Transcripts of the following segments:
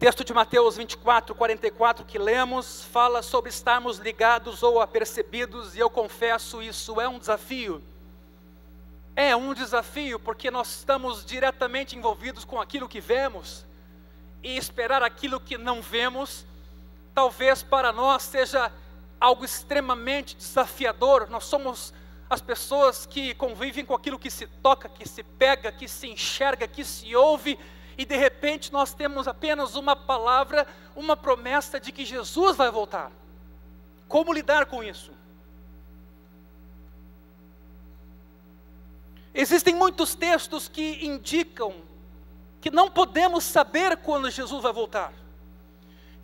texto de Mateus 24, 44 que lemos, fala sobre estarmos ligados ou apercebidos, e eu confesso, isso é um desafio. É um desafio, porque nós estamos diretamente envolvidos com aquilo que vemos, e esperar aquilo que não vemos, talvez para nós seja algo extremamente desafiador. Nós somos as pessoas que convivem com aquilo que se toca, que se pega, que se enxerga, que se ouve, e de repente nós temos apenas uma palavra, uma promessa de que Jesus vai voltar. Como lidar com isso? Existem muitos textos que indicam que não podemos saber quando Jesus vai voltar.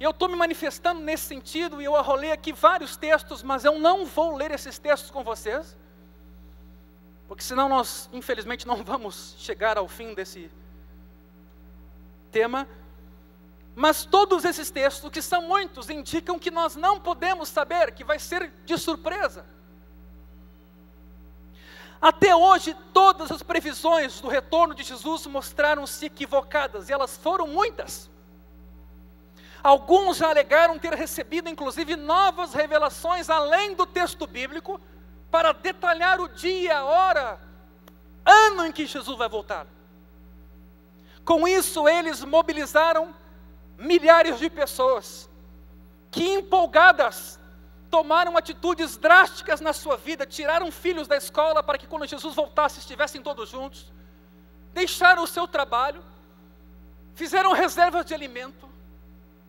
E eu estou me manifestando nesse sentido, e eu arrolei aqui vários textos, mas eu não vou ler esses textos com vocês, porque senão nós, infelizmente, não vamos chegar ao fim desse tema. Mas todos esses textos, que são muitos, indicam que nós não podemos saber, que vai ser de surpresa. Até hoje, todas as previsões do retorno de Jesus mostraram-se equivocadas, e elas foram muitas. Alguns já alegaram ter recebido, inclusive, novas revelações, além do texto bíblico, para detalhar o dia, a hora, ano em que Jesus vai voltar. Com isso, eles mobilizaram milhares de pessoas, que empolgadas, tomaram atitudes drásticas na sua vida, tiraram filhos da escola para que quando Jesus voltasse estivessem todos juntos, deixaram o seu trabalho, fizeram reservas de alimento,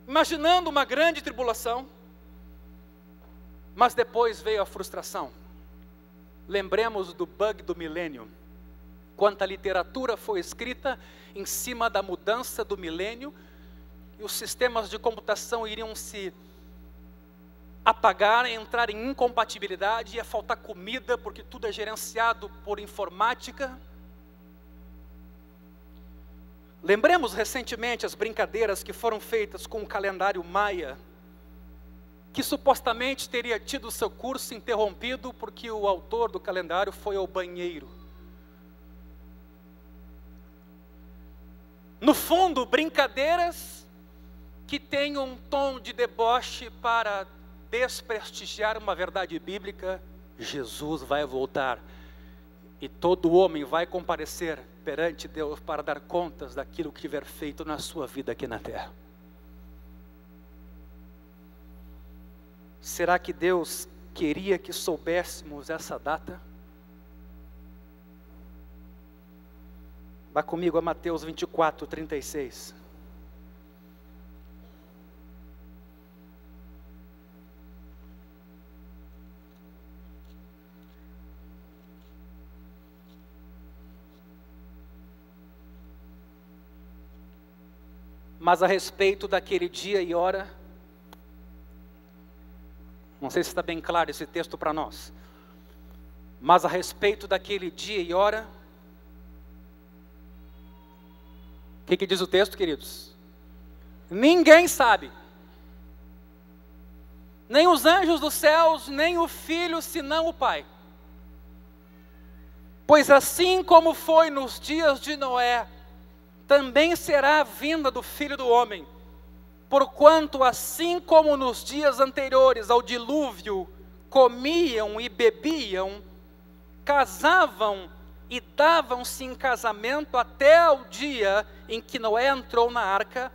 imaginando uma grande tribulação, mas depois veio a frustração. Lembremos do bug do milênio. Quanta literatura foi escrita em cima da mudança do milênio, e os sistemas de computação iriam se apagar, entrar em incompatibilidade, ia faltar comida, porque tudo é gerenciado por informática. Lembremos recentemente as brincadeiras que foram feitas com o calendário maia, que supostamente teria tido seu curso interrompido porque o autor do calendário foi ao banheiro. No fundo, brincadeiras que têm um tom de deboche para desprestigiar uma verdade bíblica. Jesus vai voltar e todo homem vai comparecer perante Deus para dar contas daquilo que tiver feito na sua vida aqui na terra. Será que Deus queria que soubéssemos essa data? Vá comigo a Mateus 24, 36. Mas a respeito daquele dia e hora, não sei se está bem claro esse texto para nós, mas a respeito daquele dia e hora, o que diz o texto, queridos? Ninguém sabe, nem os anjos dos céus, nem o Filho, senão o Pai. Pois assim como foi nos dias de Noé, também será a vinda do Filho do Homem. Porquanto assim como nos dias anteriores ao dilúvio, comiam e bebiam, casavam e davam-se em casamento até o dia em que Noé entrou na arca,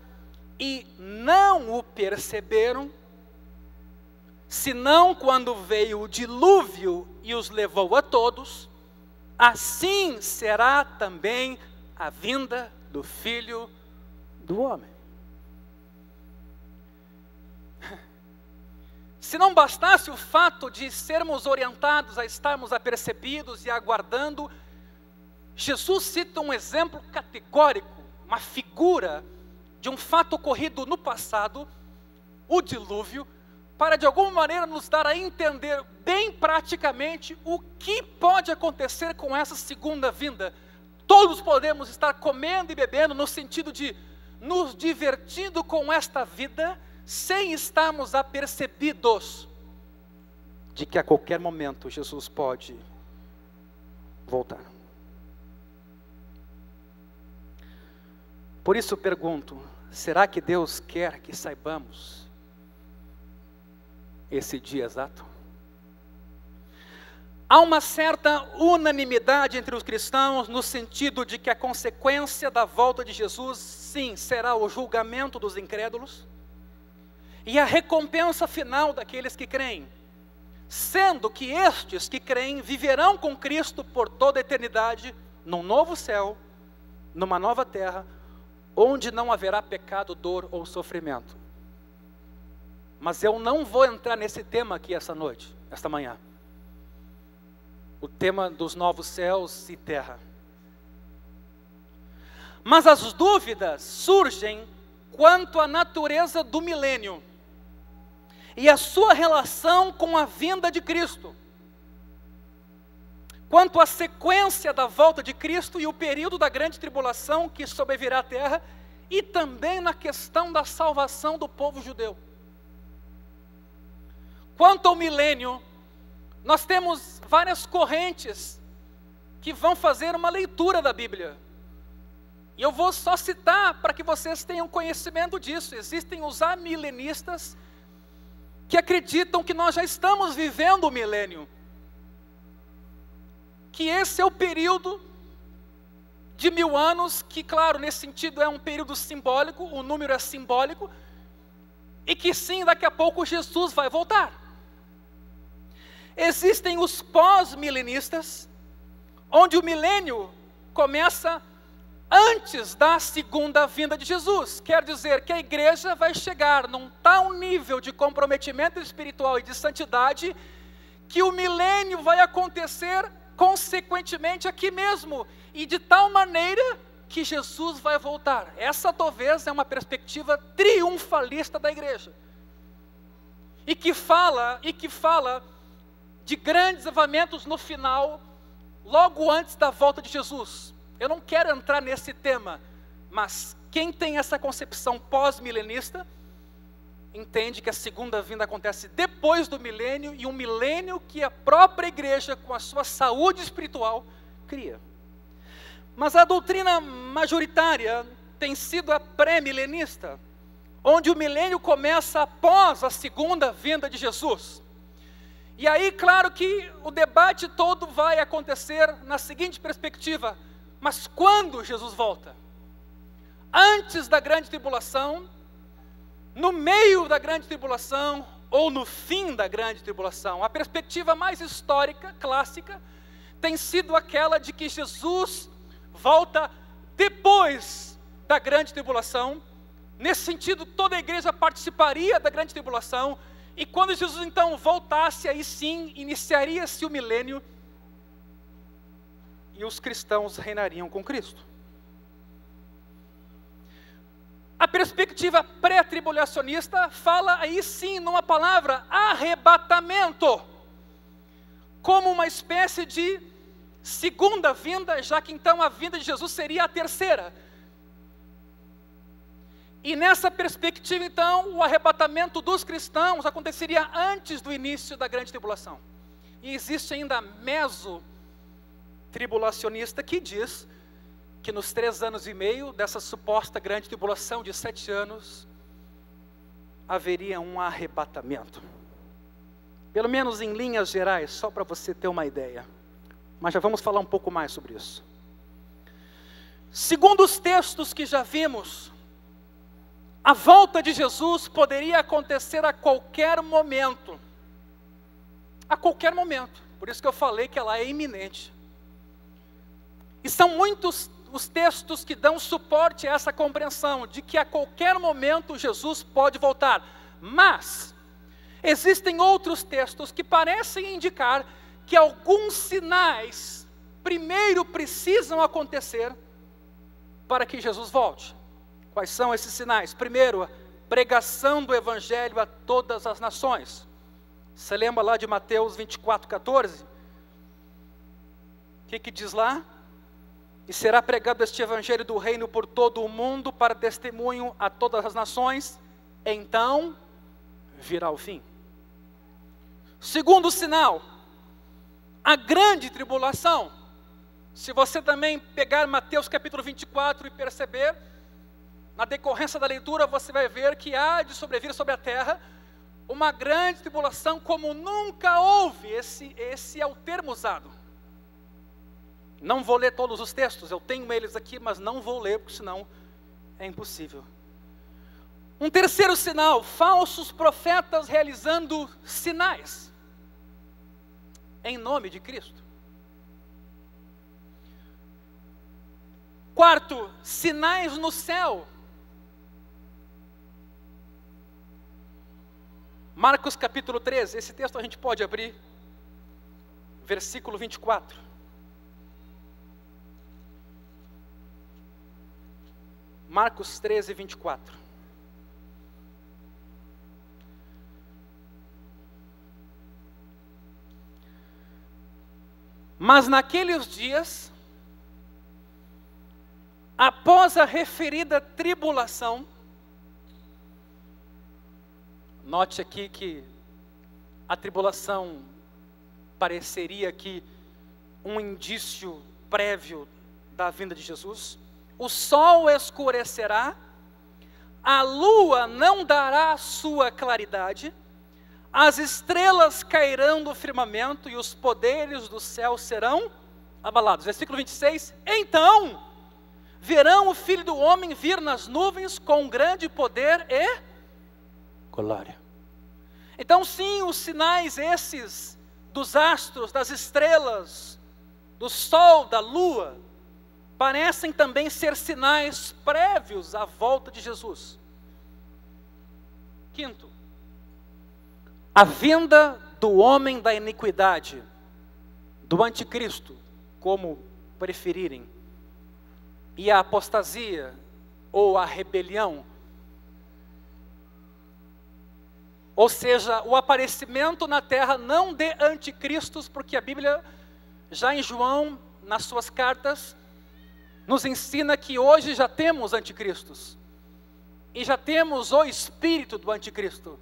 e não o perceberam, senão quando veio o dilúvio e os levou a todos, assim será também a vinda do Filho do Homem. Se não bastasse o fato de sermos orientados a estarmos apercebidos e aguardando, Jesus cita um exemplo categórico, uma figura de um fato ocorrido no passado, o dilúvio, para de alguma maneira nos dar a entender bem praticamente o que pode acontecer com essa segunda vinda. Todos podemos estar comendo e bebendo no sentido de nos divertindo com esta vida, sem estarmos apercebidos de que a qualquer momento Jesus pode voltar. Por isso eu pergunto, será que Deus quer que saibamos esse dia exato? Há uma certa unanimidade entre os cristãos no sentido de que a consequência da volta de Jesus, sim, será o julgamento dos incrédulos e a recompensa final daqueles que creem, sendo que estes que creem viverão com Cristo por toda a eternidade, num novo céu, numa nova terra, onde não haverá pecado, dor ou sofrimento. Mas eu não vou entrar nesse tema aqui esta noite, esta manhã. O tema dos novos céus e terra. Mas as dúvidas surgem quanto à natureza do milênio e a sua relação com a vinda de Cristo, quanto à sequência da volta de Cristo e o período da grande tribulação que sobrevirá à terra, e também na questão da salvação do povo judeu. Quanto ao milênio, nós temos várias correntes que vão fazer uma leitura da Bíblia. E eu vou só citar para que vocês tenham conhecimento disso. Existem os amilenistas que acreditam que nós já estamos vivendo o milênio. Que esse é o período de 1000 anos, que claro, nesse sentido é um período simbólico, o número é simbólico, e que sim, daqui a pouco Jesus vai voltar. Existem os pós-milenistas, onde o milênio começa antes da segunda vinda de Jesus. Quer dizer que a igreja vai chegar num tal nível de comprometimento espiritual e de santidade, que o milênio vai acontecer consequentemente aqui mesmo, e de tal maneira que Jesus vai voltar. Essa talvez é uma perspectiva triunfalista da igreja, e que fala de grandes avivamentos no final, logo antes da volta de Jesus. Eu não quero entrar nesse tema, mas quem tem essa concepção pós-milenista, entende que a segunda vinda acontece depois do milênio, e um milênio que a própria igreja, com a sua saúde espiritual, cria. Mas a doutrina majoritária tem sido a pré-milenista, onde o milênio começa após a segunda vinda de Jesus. E aí, claro que o debate todo vai acontecer na seguinte perspectiva: mas quando Jesus volta? Antes da grande tribulação, no meio da grande tribulação ou no fim da grande tribulação? A perspectiva mais histórica, clássica, tem sido aquela de que Jesus volta depois da grande tribulação. Nesse sentido, toda a igreja participaria da grande tribulação, e quando Jesus então voltasse, aí sim iniciaria-se o milênio, e os cristãos reinariam com Cristo. A perspectiva pré-tribulacionista fala aí sim numa palavra, arrebatamento, como uma espécie de segunda vinda, já que então a vinda de Jesus seria a terceira. E nessa perspectiva então, o arrebatamento dos cristãos aconteceria antes do início da grande tribulação. E existe ainda a meso-tribulacionista que diz que nos 3 anos e meio dessa suposta grande tribulação de 7 anos, haveria um arrebatamento. Pelo menos em linhas gerais, só para você ter uma ideia. Mas já vamos falar um pouco mais sobre isso. Segundo os textos que já vimos, a volta de Jesus poderia acontecer a qualquer momento. A qualquer momento. Por isso que eu falei que ela é iminente. E são muitos os textos que dão suporte a essa compreensão de que a qualquer momento Jesus pode voltar. Mas existem outros textos que parecem indicar que alguns sinais primeiro precisam acontecer para que Jesus volte. Quais são esses sinais? Primeiro, a pregação do evangelho a todas as nações. Você lembra lá de Mateus 24:14? O que diz lá? E será pregado este evangelho do reino por todo o mundo para testemunho a todas as nações, então virá o fim. Segundo sinal, a grande tribulação. Se você também pegar Mateus capítulo 24 e perceber, na decorrência da leitura, você vai ver que há de sobrevir sobre a terra uma grande tribulação como nunca houve. Esse é o termo usado. Não vou ler todos os textos, eu tenho eles aqui, mas não vou ler, porque senão é impossível. Um terceiro sinal, falsos profetas realizando sinais em nome de Cristo. Quarto, sinais no céu. Marcos capítulo 13, esse texto a gente pode abrir, versículo 24. Marcos 13, 24. Mas naqueles dias, após a referida tribulação, note aqui que a tribulação pareceria aqui um indício prévio da vinda de Jesus. O sol escurecerá, a lua não dará sua claridade, as estrelas cairão do firmamento e os poderes do céu serão abalados. Versículo 26, então verão o Filho do Homem vir nas nuvens com grande poder e glória. Então sim, os sinais esses dos astros, das estrelas, do sol, da lua, parecem também ser sinais prévios à volta de Jesus. Quinto, a vinda do homem da iniquidade, do anticristo, como preferirem, e a apostasia ou a rebelião, ou seja, o aparecimento na terra não de anticristos, porque a Bíblia, já em João, nas suas cartas, nos ensina que hoje já temos anticristos, e já temos o espírito do anticristo,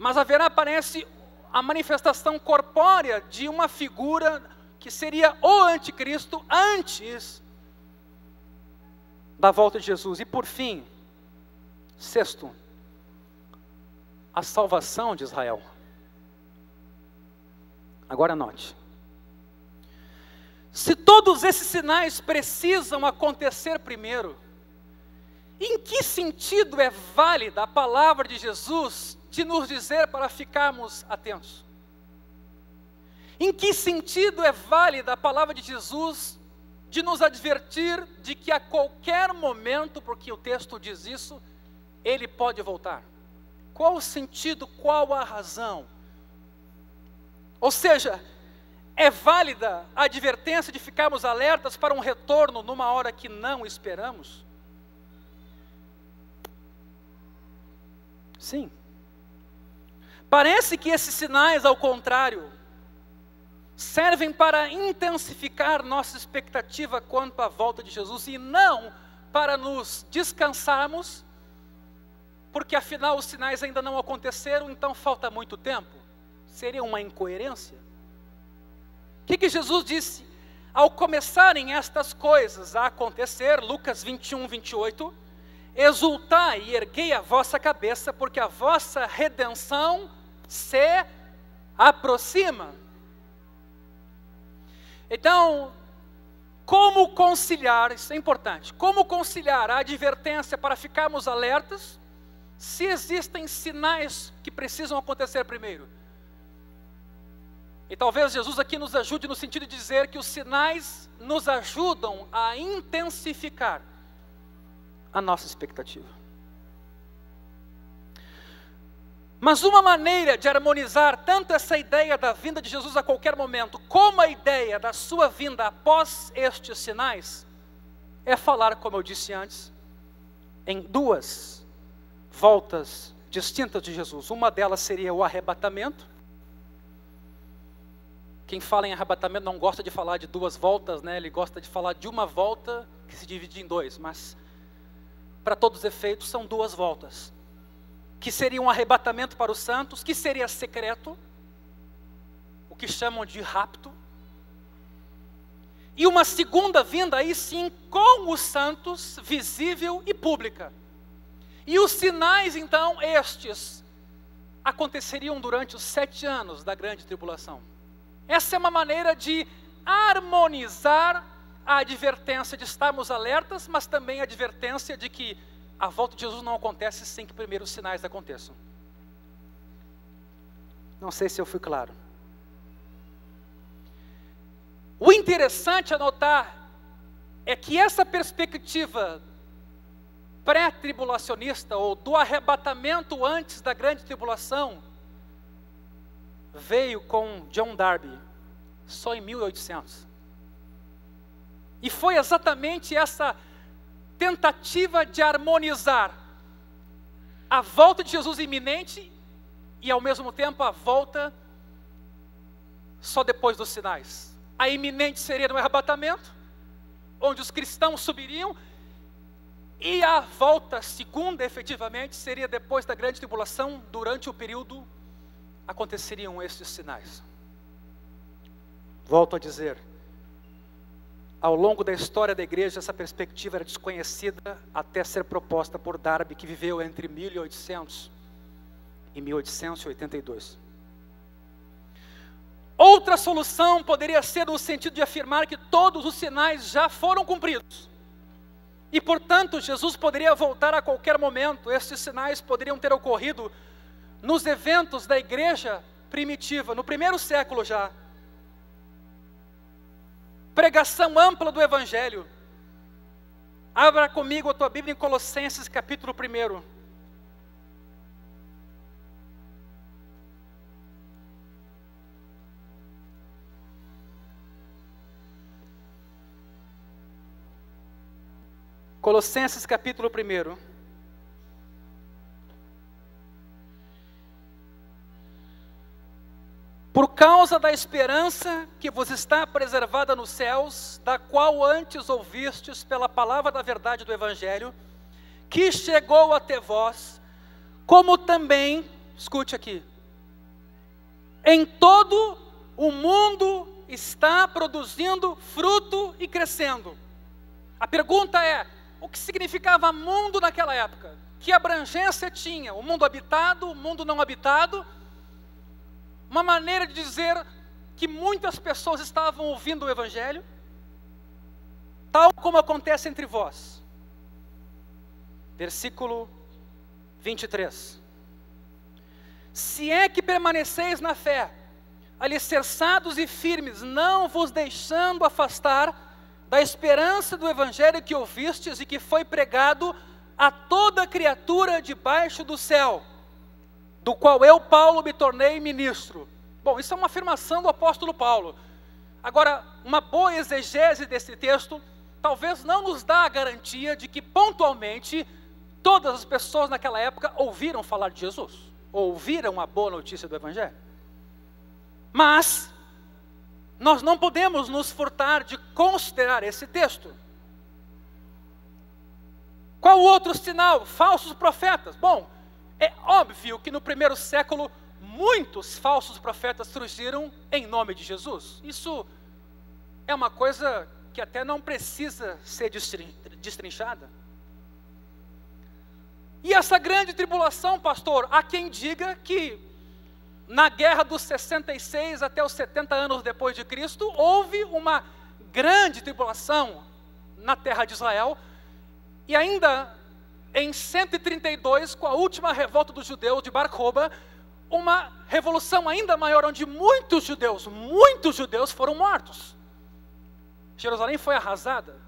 mas haverá, parece, a manifestação corpórea de uma figura que seria o anticristo antes da volta de Jesus. E por fim, sexto, a salvação de Israel. Agora note, se todos esses sinais precisam acontecer primeiro, em que sentido é válida a palavra de Jesus de nos dizer para ficarmos atentos? Em que sentido é válida a palavra de Jesus de nos advertir de que a qualquer momento, porque o texto diz isso, ele pode voltar? Qual o sentido, qual a razão? Ou seja, é válida a advertência de ficarmos alertas para um retorno numa hora que não esperamos? Sim. Parece que esses sinais, ao contrário, servem para intensificar nossa expectativa quanto à volta de Jesus e não para nos descansarmos, porque afinal os sinais ainda não aconteceram, então falta muito tempo. Seria uma incoerência. O que Jesus disse ao começarem estas coisas a acontecer? Lucas 21, 28, exultai e erguei a vossa cabeça, porque a vossa redenção se aproxima. Então, como conciliar, isso é importante, como conciliar a advertência para ficarmos alertas, se existem sinais que precisam acontecer primeiro? E talvez Jesus aqui nos ajude no sentido de dizer que os sinais nos ajudam a intensificar a nossa expectativa. Mas uma maneira de harmonizar tanto essa ideia da vinda de Jesus a qualquer momento, como a ideia da sua vinda após estes sinais, é falar, como eu disse antes, em duas voltas distintas de Jesus. Uma delas seria o arrebatamento. Quem fala em arrebatamento não gosta de falar de duas voltas, né? Ele gosta de falar de uma volta que se divide em dois, mas para todos os efeitos são duas voltas, que seria um arrebatamento para os santos, que seria secreto, o que chamam de rapto, e uma segunda vinda, aí sim, com os santos, visível e pública, E os sinais, então, estes, aconteceriam durante os 7 anos da grande tribulação. Essa é uma maneira de harmonizar a advertência de estarmos alertas, mas também a advertência de que a volta de Jesus não acontece sem que primeiro os sinais aconteçam. Não sei se eu fui claro. O interessante a notar é que essa perspectiva pré-tribulacionista, ou do arrebatamento antes da grande tribulação, veio com John Darby, só em 1800. E foi exatamente essa tentativa de harmonizar a volta de Jesus iminente e ao mesmo tempo a volta só depois dos sinais. A iminente seria no arrebatamento, onde os cristãos subiriam, e a volta segunda, efetivamente, seria depois da grande tribulação. Durante o período aconteceriam esses sinais. Volto a dizer, ao longo da história da igreja, essa perspectiva era desconhecida até ser proposta por Darby, que viveu entre 1800 e 1882. Outra solução poderia ser no sentido de afirmar que todos os sinais já foram cumpridos. E, portanto, Jesus poderia voltar a qualquer momento. Estes sinais poderiam ter ocorrido nos eventos da igreja primitiva, no 1º século já. Pregação ampla do Evangelho. Abra comigo a tua Bíblia em Colossenses capítulo 1. Colossenses capítulo 1. Por causa da esperança que vos está preservada nos céus, da qual antes ouvistes pela palavra da verdade do Evangelho, que chegou até vós, como também, escute aqui, em todo o mundo está produzindo fruto e crescendo. A pergunta é, o que significava mundo naquela época? Que abrangência tinha? O mundo habitado, o mundo não habitado? Uma maneira de dizer que muitas pessoas estavam ouvindo o Evangelho, tal como acontece entre vós. Versículo 23. Se é que permaneceis na fé, alicerçados e firmes, não vos deixando afastar da esperança do Evangelho que ouvistes e que foi pregado a toda criatura debaixo do céu, do qual eu, Paulo, me tornei ministro. Bom, isso é uma afirmação do apóstolo Paulo. Agora, uma boa exegese desse texto, talvez não nos dá a garantia de que pontualmente todas as pessoas naquela época ouviram falar de Jesus, ouviram a boa notícia do Evangelho. Mas nós não podemos nos furtar de considerar esse texto. Qual outro sinal? Falsos profetas. Bom, é óbvio que no 1º século muitos falsos profetas surgiram em nome de Jesus. Isso é uma coisa que até não precisa ser destrinchada. E essa grande tribulação, pastor, há quem diga que na guerra dos 66 até os 70 anos depois de Cristo, houve uma grande tribulação na terra de Israel, e ainda em 132, com a última revolta dos judeus de Bar Kokhba, uma revolução ainda maior, onde muitos judeus foram mortos. Jerusalém foi arrasada,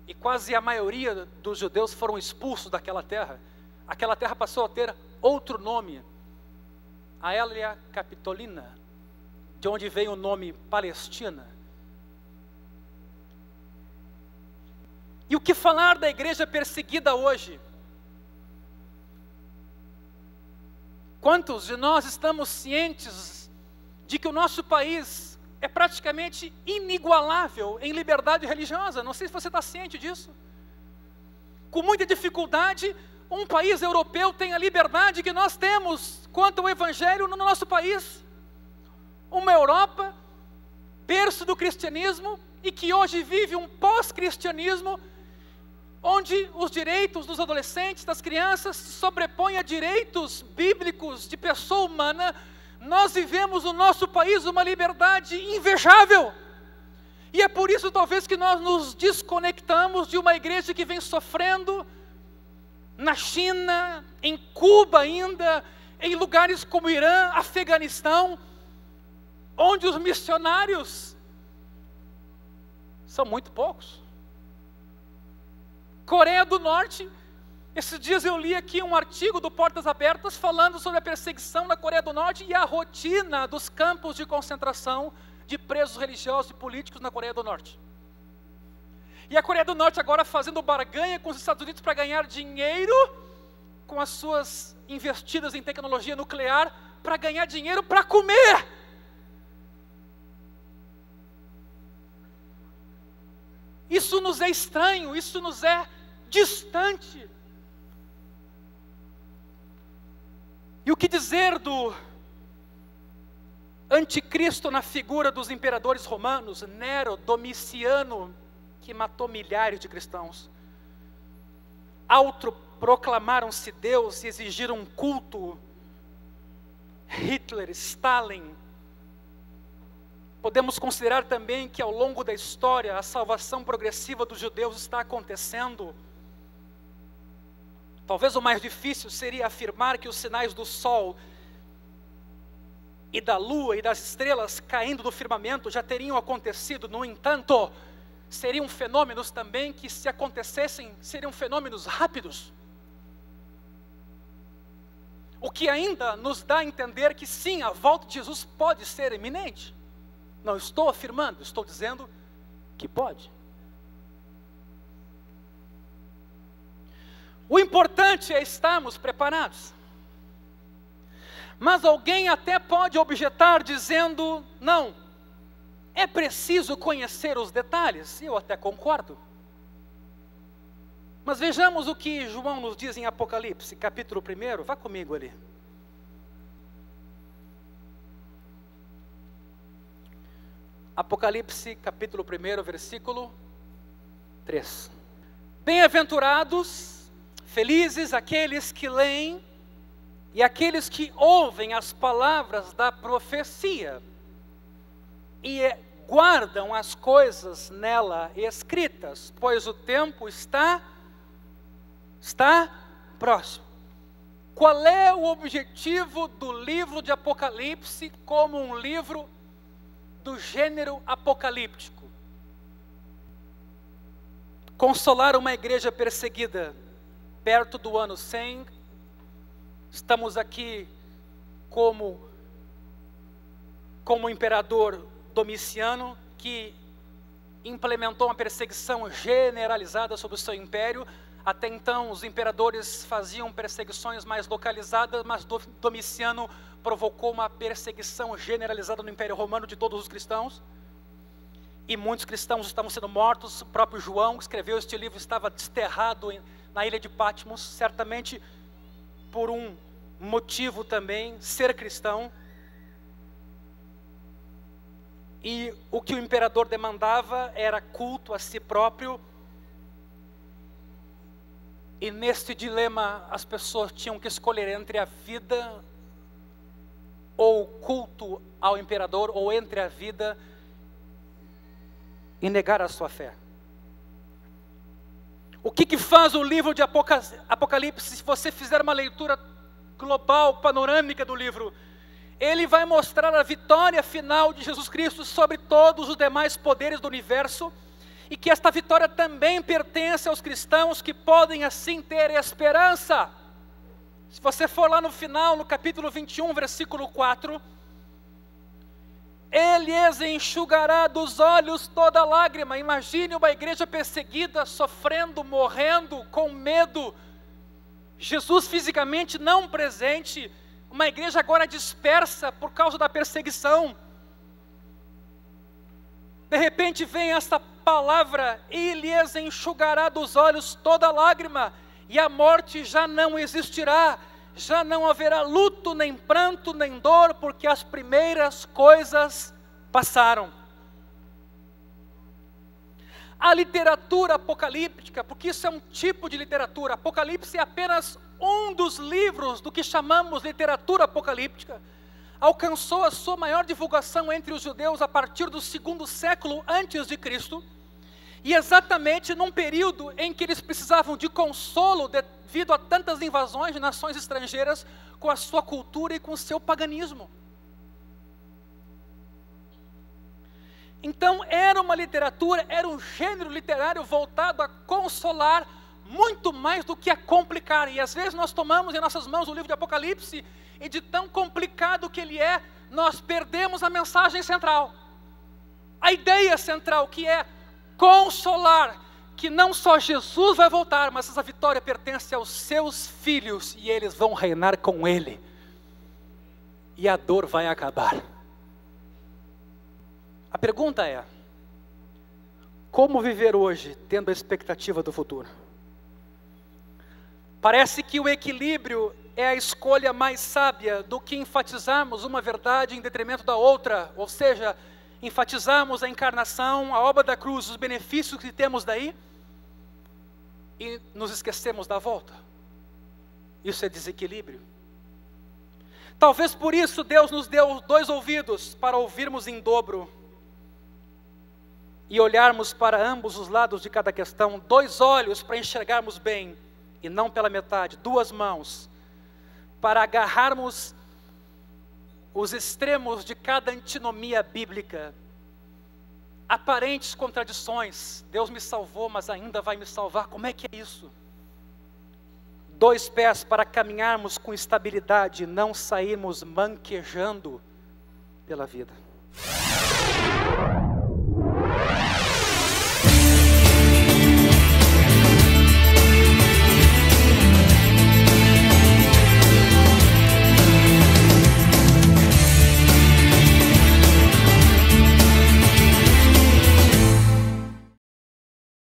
e quase a maioria dos judeus foram expulsos daquela terra. Aquela terra passou a ter outro nome, a Aelia Capitolina, de onde veio o nome Palestina. E o que falar da igreja perseguida hoje? Quantos de nós estamos cientes de que o nosso país é praticamente inigualável em liberdade religiosa? Não sei se você está ciente disso. Com muita dificuldade, um país europeu tem a liberdade que nós temos quanto ao Evangelho no nosso país. Uma Europa, berço do cristianismo, e que hoje vive um pós-cristianismo onde os direitos dos adolescentes, das crianças, se sobrepõem a direitos bíblicos de pessoa humana, nós vivemos no nosso país uma liberdade invejável. E é por isso talvez que nós nos desconectamos de uma igreja que vem sofrendo na China, em Cuba ainda, em lugares como Irã, Afeganistão, onde os missionários são muito poucos. Coreia do Norte, esses dias eu li aqui um artigo do Portas Abertas falando sobre a perseguição na Coreia do Norte e a rotina dos campos de concentração de presos religiosos e políticos na Coreia do Norte. E a Coreia do Norte agora fazendo barganha com os Estados Unidos para ganhar dinheiro com as suas investidas em tecnologia nuclear, para ganhar dinheiro para comer. Isso nos é estranho, isso nos é distante. E o que dizer do anticristo na figura dos imperadores romanos, Nero, Domiciano, que matou milhares de cristãos? Autoproclamaram-se Deus e exigiram um culto. Hitler, Stalin. Podemos considerar também que ao longo da história a salvação progressiva dos judeus está acontecendo. Talvez o mais difícil seria afirmar que os sinais do sol e da lua e das estrelas caindo do firmamento já teriam acontecido. No entanto, seriam fenômenos também que, se acontecessem, seriam fenômenos rápidos. O que ainda nos dá a entender que sim, a volta de Jesus pode ser iminente. Não estou afirmando, estou dizendo que pode. O importante é estarmos preparados. Mas alguém até pode objetar dizendo, não, é preciso conhecer os detalhes. Eu até concordo. Mas vejamos o que João nos diz em Apocalipse, capítulo 1, vá comigo ali. Apocalipse, capítulo 1, versículo 3. Bem-aventurados, felizes aqueles que leem e aqueles que ouvem as palavras da profecia e guardam as coisas nela escritas, pois o tempo está próximo. Qual é o objetivo do livro de Apocalipse como um livro do gênero apocalíptico? Consolar uma igreja perseguida perto do ano 100. Estamos aqui como o imperador Domiciano, que implementou uma perseguição generalizada sobre o seu império. Até então os imperadores faziam perseguições mais localizadas, mas Domiciano provocou uma perseguição generalizada no Império Romano de todos os cristãos. E muitos cristãos estavam sendo mortos. O próprio João, que escreveu este livro, estava desterrado na ilha de Patmos, certamente por um motivo também, ser cristão. E o que o imperador demandava era culto a si próprio. E neste dilema as pessoas tinham que escolher entre a vida ou culto ao imperador, ou entre a vida e negar a sua fé. O que faz o livro de Apocalipse? Se você fizer uma leitura global, panorâmica do livro, ele vai mostrar a vitória final de Jesus Cristo sobre todos os demais poderes do universo, e que esta vitória também pertence aos cristãos que podem assim ter esperança. Se você for lá no final, no capítulo 21, versículo 4, Ele lhes enxugará dos olhos toda lágrima. Imagine uma igreja perseguida, sofrendo, morrendo, com medo. Jesus fisicamente não presente, uma igreja agora dispersa por causa da perseguição. De repente vem esta palavra, e lhes enxugará dos olhos toda lágrima, e a morte já não existirá, já não haverá luto, nem pranto, nem dor, porque as primeiras coisas passaram. a literatura apocalíptica, porque isso é um tipo de literatura. Apocalipse é apenas um dos livros do que chamamos literatura apocalíptica. Alcançou a sua maior divulgação entre os judeus a partir do 2º século antes de Cristo, e exatamente num período em que eles precisavam de consolo devido a tantas invasões de nações estrangeiras com a sua cultura e com o seu paganismo. Então era uma literatura, era um gênero literário voltado a consolar muito mais do que a complicar. E às vezes nós tomamos em nossas mãos o livro de Apocalipse e de tão complicado que ele é, nós perdemos a mensagem central. A ideia central, que é consolar, que não só Jesus vai voltar, mas essa vitória pertence aos seus filhos e eles vão reinar com ele. E a dor vai acabar. A pergunta é: como viver hoje tendo a expectativa do futuro? Parece que o equilíbrio é a escolha mais sábia do que enfatizarmos uma verdade em detrimento da outra, ou seja, enfatizarmos a encarnação, a obra da cruz, os benefícios que temos daí, e nos esquecemos da volta. Isso é desequilíbrio. Talvez por isso Deus nos deu 2 ouvidos para ouvirmos em dobro e olharmos para ambos os lados de cada questão, 2 olhos para enxergarmos bem e não pela metade, 2 mãos para agarrarmos os extremos de cada antinomia bíblica, aparentes contradições. Deus me salvou, mas ainda vai me salvar. Como é que é isso? 2 pés para caminharmos com estabilidade, não sairmos manquejando pela vida.